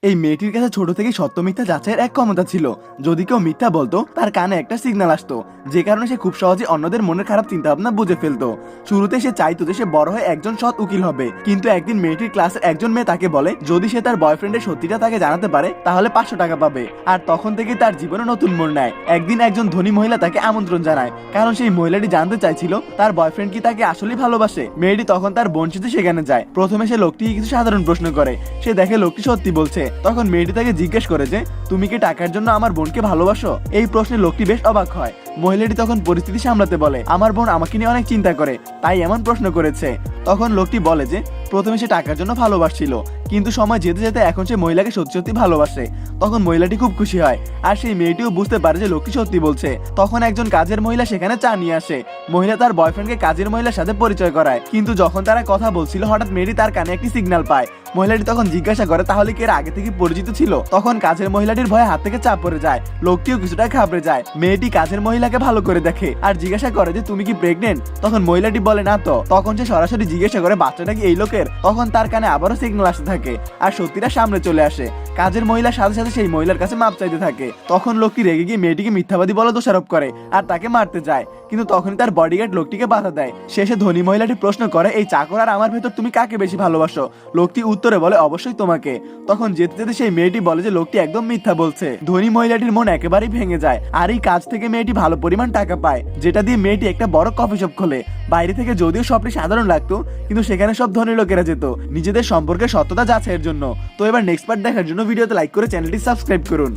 এই মেয়েটির কাছে ছোট থেকে সত্য মিথ্যা যাচাইয়ের এক ক্ষমতা ছিল। যদি কেউ মিথ্যা বলতো তার কানে একটা সিগন্যাল আসতো, যে কারণে সে খুব সহজে অন্যদের মনের খারাপ চিন্তা ভাবনা বুঝে ফেলতো। শুরুতে সে চাইতো যে সে বড় হয়ে একজন সৎ উকিল হবে, কিন্তু একদিন মেয়েটির ক্লাসের একজন মেয়ে তাকে বলে যদি সে তার বয়ফ্রেন্ডের সত্যিটা তাকে জানাতে পারে তাহলে 500 টাকা পাবে। আর তখন থেকে তার জীবনে নতুন মোড় নেয়। একদিন একজন ধনী মহিলা তাকে আমন্ত্রণ জানায়, কারণ সেই মহিলাটি জানতে চাইছিল তার বয়ফ্রেন্ড কি তাকে আসলেই ভালোবাসে। মেয়েটি তখন তার বোন সাথে সেখানে যায়। প্রথমে সে লোকটিকে কিছু সাধারণ প্রশ্ন করে, সে দেখে লোকটি সত্যি বলছে। তখন মেয়েটি তাকে জিজ্ঞেস করে যে তুমি কি টাকার জন্য আমার বোনকে ভালোবাসো? এই প্রশ্নে লোকটি বেশ অবাক হয়। মহিলাটি তখন পরিস্থিতি সামলাতে বলে, আমার বোন আমাকে নিয়ে অনেক চিন্তা করে তাই এমন প্রশ্ন করেছে। তখন লোকটি বলে যে প্রথমে সে টাকার জন্য ভালোবাসছিল, কিন্তু সময় যেতে যেতে এখন সে মহিলাকে সত্যি সত্যি ভালোবাসে। তখন মহিলাটি খুব খুশি হয়, আর সেই মেয়েটিও বুঝতে পারে যে লোকটি সত্যি বলছে। তখন একজন কাজের মহিলা সেখানে চা নিয়ে আসে। মহিলা তার বয়ফ্রেন্ডকে কাজের মহিলার সাথে পরিচয় করায়, কিন্তু যখন তারা কথা বলছিল হঠাৎ মেয়েটি তার কানে একটি সিগন্যাল পায়। মহিলাটি তখন জিজ্ঞাসা করে তাহলে কি এর আগে থেকে পরিচিত ছিল? তখন কাজের মহিলাটির ভয়ে হাত থেকে চাপ পড়ে যায়। লোকটিও কিছুটা ঘাবড়ে যায়। মেয়েটি কাজের মহিলাকে ভালো করে দেখে আর জিজ্ঞাসা করে যে তুমি কি প্রেগনেন্ট? তখন মহিলাটি বলে না তো। তখন সে সরাসরি জিজ্ঞাসা করে বাচ্চাটা কি এই লোকের? তখন তার কানে আবারও সিগন্যাল আসতে থাকে আর সত্যিটা সামনে চলে আসে। কাজের মহিলার সাথে সাথে সেই মহিলার কাছে মাপ চাইতে থাকে। তখন লোকটি রেগে গিয়ে মেয়েটিকে মিথ্যাবাদী বলে দোষারোপ করে আর তাকে মারতে যায়, কিন্তু তখনই তার বডিগার্ড লোকটিকে বাধা দেয়। শেষে ধনী মহিলাটি প্রশ্ন করে এই চাকর আর আমার ভেতর তুমি কাকে বেশি ভালোবাসো? লোকটি উত্তরে বলে অবশ্যই তোমাকে। তখন যেতে যেতে সেই মেয়েটি বলে যে লোকটি একদম মিথ্যা বলছে। ধনী মহিলাটির মন একেবারেই ভেঙে যায়। আর এই কাজ থেকে মেয়েটি ভালো পরিমাণ টাকা পায়, যেটা দিয়ে মেয়েটি একটা বড় কফি শপ খোলে। বাইরে থেকে যদিও সবটি সাধারণ লাগতো, কিন্তু সেখানে সব ধনী লোকেরা যেত নিজেদের সম্পর্কে সত্যতা যাচাইয়ের জন্য। তো এবার নেক্সট পার্ট দেখার জন্য ভিডিওতে লাইক করে চ্যানেলটি সাবস্ক্রাইব করুন।